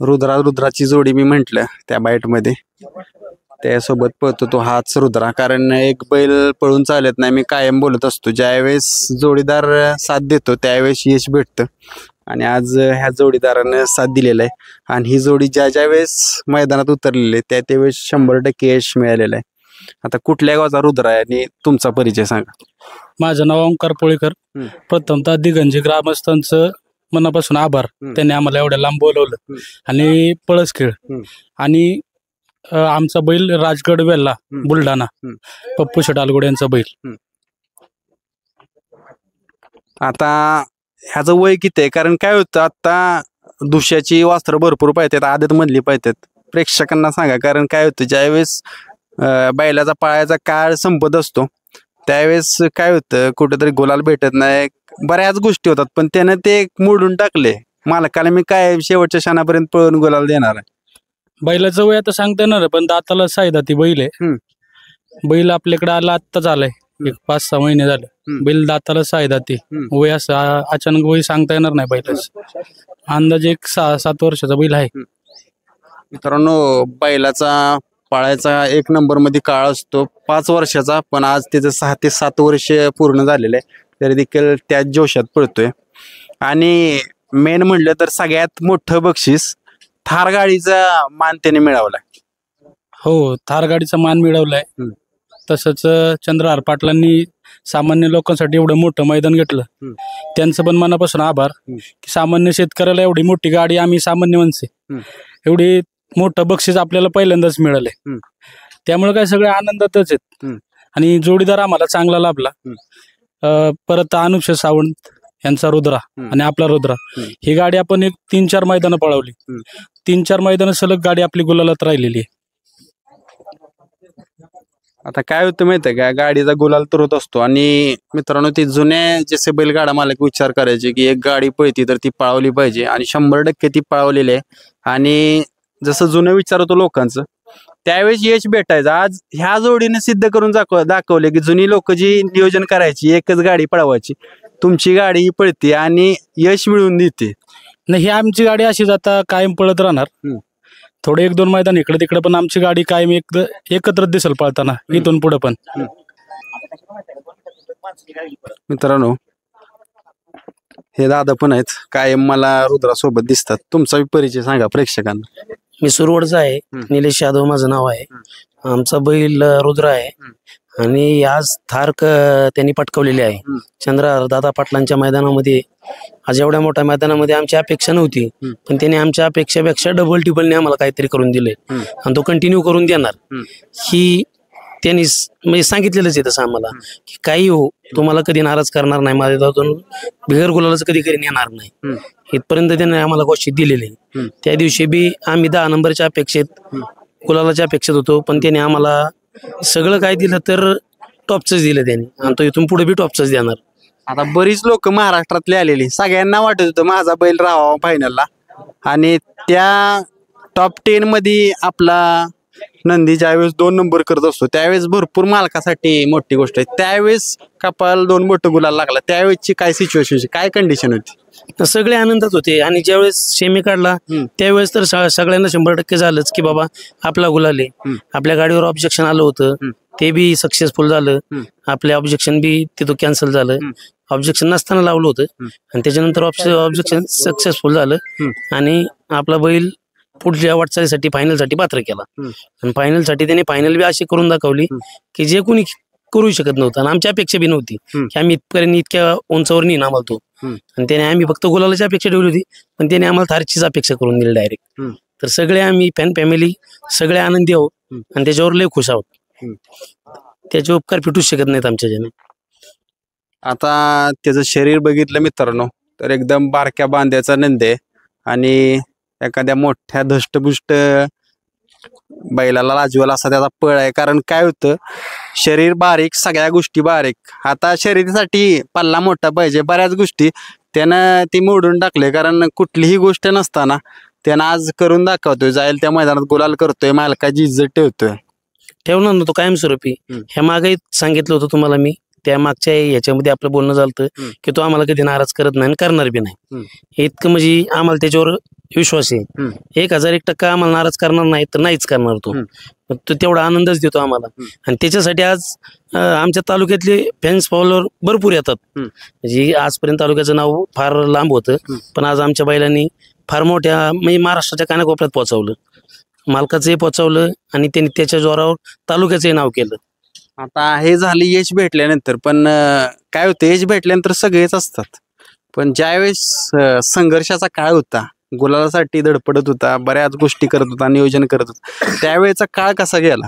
रुद्राची जोडी मी म्हंटल त्या बाईट मध्ये त्यासोबत पळतो तो हाच रुद्रा. कारण एक बैल पळून चालत नाही, मी कायम बोलत असतो. ज्यावेळेस जोडीदार साथ देतो त्यावेळेस यश भेटतं आणि आज ह्या जोडीदारानं साथ दिलेला आहे. आणि ही जोडी ज्या वेळेस मैदानात उतरलेली आहे त्यावेळेस 100% यश मिळालेलं आहे. आता कुठल्या गावचा रुद्र आहे आणि तुमचा परिचय सांगा. माझं नाव ओंकार पोळीकर. प्रथमतः दिगंजी ग्रामस्थांचं मनापासून आभार. त्यांनी आम्हाला एवढ्या लांब बोलवलं आणि पळसखेळ आणि आमचा बैल राजगड वेल्ला बुलढाणा पप्पू शेटालगोड यांचा बैल. आता ह्याचं वय किती आहे? कारण काय होतं आता दुष्याची वस्त्र भरपूर पाहिजेत, आदत मधली पाहिजेत. प्रेक्षकांना सांगा. कारण काय होतं ज्यावेळेस बैलाचा पाळायचा काळ संपत असतो त्यावेळेस काय होतं कुठेतरी गुलाल भेटत नाही, बऱ्याच गोष्टी होतात. पण त्यानं ते मोडून टाकले. मालकाला मी काय शेवटच्या क्षणापर्यंत पळून गुलाल देणार आहे. बैलाचं वय आता सांगता येणार पण दाताला सायदाती बैल आहे. बैल आपल्याकडे आला आत्ताच आलाय, एक 5-6 महिने झाले. बैल दाताला सायदाती वय असं अचानक वय सांगता येणार नाही बैलाचं. अंदाजे एक 6-7 वर्षाचा बैल आहे. मित्रांनो बैलाचा पाळायचा 1 नंबर मध्ये काळ असतो 5 वर्षाचा, पण आज त्याचं 6 ते 7 वर्ष पूर्ण झालेलं आहे तरी देखील त्याच जोशात पळतोय. आणि मेन म्हणलं तर सगळ्यात मोठं बक्षीस थार गाडीचा मान त्याने मिळवलाय. हो, थार गाडीचा मान मिळवलाय. तसंच चंद्रहार पाटलांनी सामान्य लोकांसाठी एवढं मोठं मैदान घेतलं, त्यांचं पण मनापासून आभार. की सामान्य शेतकऱ्याला एवढी मोठी गाडी, आम्ही सामान्य माणसे, एवढी मोठं बक्षीस आपल्याला पहिल्यांदाच मिळालंय. त्यामुळे काय सगळे आनंदातच आहेत. आणि जोडीदार आम्हाला चांगला लाभला. परत अनुष सावंत यांचा रुद्रा आणि आपला रुद्रा, ही गाडी आपण एक 3-4 मैदानं पळवली. 3-4 मैदानं सलग गाडी आपली गुलालात राहिलेली आहे. आता काय होतं माहितीये का, गाडीचा गुलाल तर होत असतो. आणि मित्रांनो ती जुन्या जसे बैलगाडा मालक विचार करायचे की एक गाडी पळती तर ती पळवली पाहिजे आणि 100% ती पळवलेली आहे. आणि जसं जुनं विचार होतो लोकांचं त्यावेळेस यश भेटायचं. आज ह्या जोडीने सिद्ध करून दाखवले की जुनी लोक जी नियोजन करायची एकच गाडी पळवायची, तुमची गाडी ही पळते आणि यश मिळवून देते. नाही, ही आमची गाडी अशीच आता कायम पळत राहणार. थोडे 1-2 मैदान इकडे तिकडे, पण आमची गाडी कायम एकत्र दिसेल पळताना इथून पुढे पण. मित्रांनो हे दादा पण आहेत, कायम मला रुद्रासोबत दिसतात. तुमचा परिचय सांगा प्रेक्षकांना. मी सुरवडचा आहे, निलेश यादव माझं नाव आहे. आमचा बैल रुद्र आहे आणि आज थार त्यांनी पटकवलेली आहे चंद्रहार दादा पाटलांच्या मैदानामध्ये. आज एवढ्या मोठ्या मैदानामध्ये आमची अपेक्षा नव्हती, पण त्यांनी आमच्या अपेक्षापेक्षा डबल टिबलने आम्हाला काहीतरी करून दिले आणि तो कंटिन्यू करून देणार. ही त्यांनी म्हणजे सांगितलेलंच आहे तसं आम्हाला की काही हो, तुम्हाला कधी नाराज करणार नाही, माझ्या बिगर गुलालाच कधी येणार नाही, इथपर्यंत त्याने आम्हाला गोष्टी दिलेली. त्या दिवशी बी आम्ही 10 नंबरच्या अपेक्षेत गुलालाच्या अपेक्षेत होतो, पण त्याने आम्हाला सगळं काय दिलं तर टॉपच दिलं त्यांनी आणि तो इथून पुढे बी टॉपच देणार. आता बरीच लोक महाराष्ट्रातले आलेली, सगळ्यांना वाटत होतं माझा बैल राहावा फायनलला आणि त्या टॉप 10 मध्ये आपला नंदी ज्यावेळेस 2 नंबर करत असतो त्यावेळेस भरपूर मालकासाठी मोठी गोष्ट आहे. त्यावेळेस कपाल 2 मोठं गुलाल लागला, त्यावेळेसची काय सिच्युएशन, काय कंडिशन होती? सगळे आनंदात होते. आणि ज्यावेळेस सेमी काढला त्यावेळेस तर सगळ्यांना 100% झालंच की बाबा आपला गुलाल आहे. आपल्या गाडीवर ऑब्जेक्शन आलं होतं, ते बी सक्सेसफुल झालं. आपले ऑब्जेक्शन बी तिथं कॅन्सल झालं. ऑब्जेक्शन नसताना लावलं होतं आणि त्याच्यानंतर ऑब्जेक्शन सक्सेसफुल झालं आणि आपला बैल पुढच्या वाटचालीसाठी फायनलसाठी पात्र केला. आणि फायनलसाठी त्याने फायनल बी अशी करून दाखवली की जे कोणी करू शकत नव्हतं आणि आमची अपेक्षा बी नव्हती की आम्ही इथपर्यंत इतक्या उंचावर नाही आम्हाला तो. आणि त्याने आम्ही फक्त गुलालाची अपेक्षा ठेवली होती, पण त्याने आम्हाला थारचीच अपेक्षा करून दिली डायरेक्ट. तर सगळे आम्ही फॅमिली सगळे आनंदी आहोत आणि त्याच्यावर लय खुश आहोत. त्याचे उपकार फिटूच शकत नाहीत आमच्या ज्याने. आता त्याचं शरीर बघितलं मित्रांनो तर एकदम बारक्या बांध्याचा नंद आहे आणि एखाद्या मोठ्या धष्टपुष्ट बैलाला लाजवेल असा त्याचा पळ आहे. कारण काय होतं शरीर बारीक, सगळ्या गोष्टी बारीक. आता शर्यतीसाठी पल्ला मोठा पाहिजे, बऱ्याच गोष्टी त्यानं ती मोडून टाकले. कारण कुठलीही गोष्ट नसताना त्यानं आज करून दाखवतोय, जाईल त्या मैदानात गुलाल करतोय, मालकाची इज्जत ठेवतोय. ठेवणार ना तो कायमस्वरूपी. ह्या मागे सांगितलं होतं तुम्हाला मी, त्या मागच्या याच्यामध्ये आपलं बोलणं झालं की तो आम्हाला कधी नाराज करत नाही आणि करणार बी नाही. इतकं म्हणजे आम्हाला त्याच्यावर विश्वास आहे. 1001% आम्हाला नाराज करणार नाही तर नाहीच करणार तो. तो तेवढा आनंदच देतो आम्हाला. आणि त्याच्यासाठी आज आमच्या तालुक्यातले फॅन्स फॉलोअर भरपूर येतात. म्हणजे आजपर्यंत तालुक्याचं नाव फार लांब होतं, पण आज आमच्या बैलांनी फार मोठ्या म्हणजे महाराष्ट्राच्या कानाकोपऱ्यात पोहोचवलं, मालकाचंही पोहोचवलं आणि त्यांनी त्याच्या जोरावर तालुक्याचंही नाव केलं. आता हे झालं यश भेटल्यानंतर, पण काय होतं, यश भेटल्यानंतर सगळेच असतात, पण ज्यावेळेस संघर्षाचा काळ होता, गुलालासाठी धडपडत होता, बऱ्याच गोष्टी करत होता, नियोजन करत होता, त्यावेळेचा काळ कसा गेला?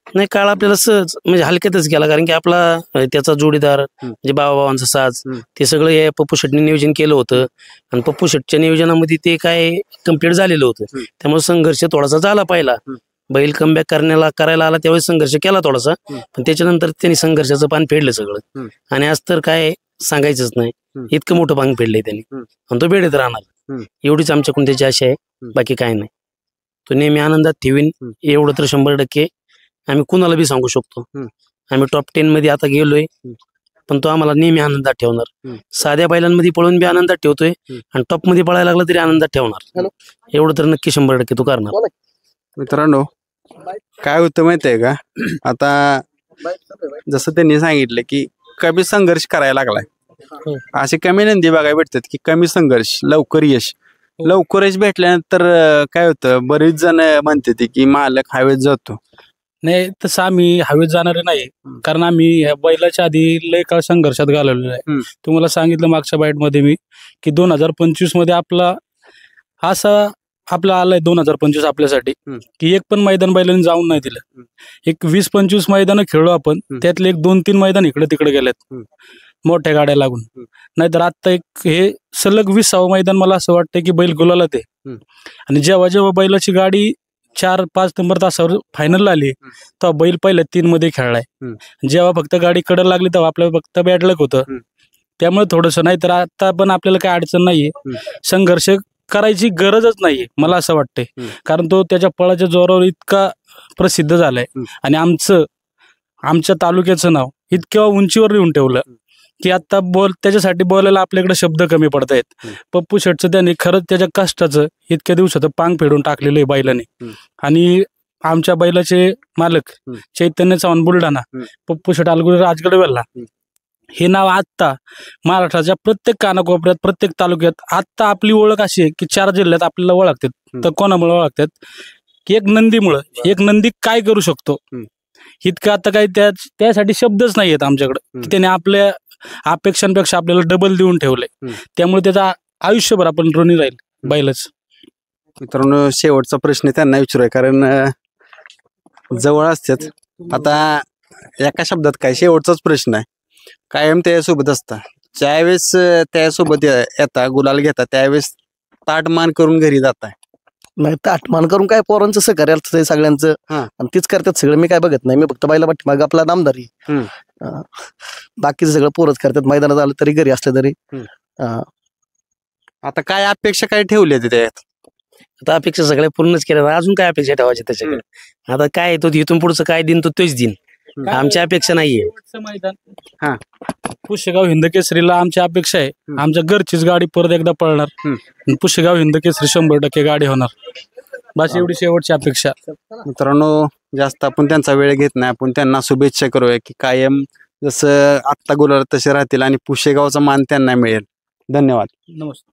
नाही, काळ आपल्याला सहज म्हणजे हलक्यातच गेला, कारण की आपला त्याचा जोडीदार म्हणजे बाबांचा साज ते सगळं हे पप्पू शेटने नियोजन केलं होतं. आणि पप्पू शेटच्या नियोजनामध्ये ते काय कम्प्लीट झालेलं होतं. त्यामुळे संघर्ष थोडासा झाला पहिला. बैल कमबॅक करायला आला त्यावेळेस संघर्ष केला थोडासा, पण त्याच्यानंतर त्यांनी संघर्षाचं पान फेडलं सगळं. आणि आज तर काय सांगायचंच नाही, इतकं मोठं पान फेडलंय त्यांनी, आणि तो बेडीत राहणार एवढीच आमच्याकडून त्याची आशा आहे, बाकी काय नाही. तो नेहमी आनंदात ठेवीन एवढं तर 100% आम्ही कुणाला बी सांगू शकतो. आम्ही टॉप 10 मध्ये आता गेलोय, पण तो आम्हाला नेहमी आनंदात ठेवणार. साध्या बैलांमध्ये पळून बी आनंदात ठेवतोय, आणि टॉप मध्ये पळायला लागला तरी आनंदात ठेवणार. एवढं तर नक्की 100% तो करणार. मित्रांनो, काय होतं माहितीये का, आता जसं त्यांनी सांगितलं की कमी संघर्ष करायला लागलाय, असे कमी नंदी बघायला भेटतात की कमी संघर्ष लवकर यश. लवकर यश भेटल्यानंतर काय होतं, बरेच जण म्हणते की मालक हवेत जातो. नाही, तसं आम्ही हवेत जाणारे नाही, कारण आम्ही ह्या बैलाच्या आधी लय काळ संघर्षात घालवलेला आहे. तुम्हाला सांगितलं मागच्या बाईटमध्ये मी की 2025 मध्ये आपला आलाय 2025 आपल्यासाठी की एक पण मैदान बैलांनी जाऊन नाही दिलं. एक 20-25 मैदान खेळलो आपण, त्यातले एक 2-3 मैदान इकडे तिकडे गेलेत मोठ्या गाड्या लागून. नाहीतर आता एक हे सलग 20वे मैदान मला असं वाटतं की बैल गुलाला ते. आणि जेव्हा बैलाची गाडी 4-5 नंबर तासावर फायनल आली, तेव्हा बैल पहिल्या 3 मध्ये खेळलाय. जेव्हा फक्त गाडी कडं लागली तेव्हा आपल्याला फक्त बॅड लक होतं. त्यामुळे थोडंसं, नाही तर आता पण आपल्याला काही अडचण नाहीये, संघर्ष करायची गरजच नाहीये मला असं वाटतंय. कारण तो त्याच्या पळाच्या जोरावर इतका प्रसिद्ध झालाय, आणि आमच्या तालुक्याचं नाव इतक्या उंचीवर येऊन ठेवलं की आता त्याच्यासाठी बोलायला आपल्याकडे शब्द कमी पडत आहेत. पप्पू शेटचं त्यांनी खरंच त्याच्या कष्टाचं इतक्या दिवसाचं पांग फेडून टाकलेलं आहे बैलाने. आणि आमच्या बैलाचे मालक चैतन्य चव्हाण बुलढाणा, पप्पू शेट अलगुडे राजगडवेल्ला, हे नाव आत्ता महाराष्ट्राच्या प्रत्येक कानाकोपऱ्यात, प्रत्येक तालुक्यात आत्ता आपली ओळख अशी आहे की 4 जिल्ह्यात आपल्याला ओळखतात. तर कोणामुळे ओळखतात की एक नंदीमुळं. एक नंदी काय करू शकतो इतकं आता काही त्यासाठी शब्दच नाही आहेत आमच्याकडे, की त्याने आपल्या अपेक्षांपेक्षा आपल्याला डबल देऊन ठेवलंय. त्यामुळे त्याचा आयुष्यभर आपण ऋणी राहील बैलच. मित्रांनो, शेवटचा प्रश्न त्यांना विचारूया, कारण जवळ असतात. आता एका शब्दात काय, शेवटचाच प्रश्न आहे, कायम त्याच्यासोबत असता, ज्यावेळेस त्यासोबत येता गुलाल घेता त्यावेळेस ताटमान करून घरी जाताय? नाही, ताटमान करून काय, पोरांचं सहकार्य असतं सगळ्यांचं, आणि तीच करतात सगळं. मी काय बघत नाही, मी फक्त बैला पाठीमागे आपला नामदारी, बाकीचं सगळं पोरच करतात. मैदानात आलं तरी, घरी असलं तरी. आता काय अपेक्षा काय ठेवली त्यात? आता अपेक्षा सगळ्या पूर्णच केल्या, अजून काय अपेक्षा ठेवायची त्याच्याकडे? आता काय तो इथून पुढचं काय दिन तो तोच दिन, आमची अपेक्षा नाहीये. मैदान पुशेगाव हिंदकेसरीला आमची अपेक्षा आहे, आमच्या घरचीच गाडी परत एकदा पळणार, पुशेगाव हिंदकेसरी 100% गाडी होणार, बस एवढी शेवटची अपेक्षा. मित्रांनो, जास्त आपण त्यांचा वेळ घेत नाही, आपण त्यांना शुभेच्छा करूया की कायम जसं आत्ता गुलाल तसे राहतील आणि पुशेगावचा मान त्यांना मिळेल. धन्यवाद. नमस्कार.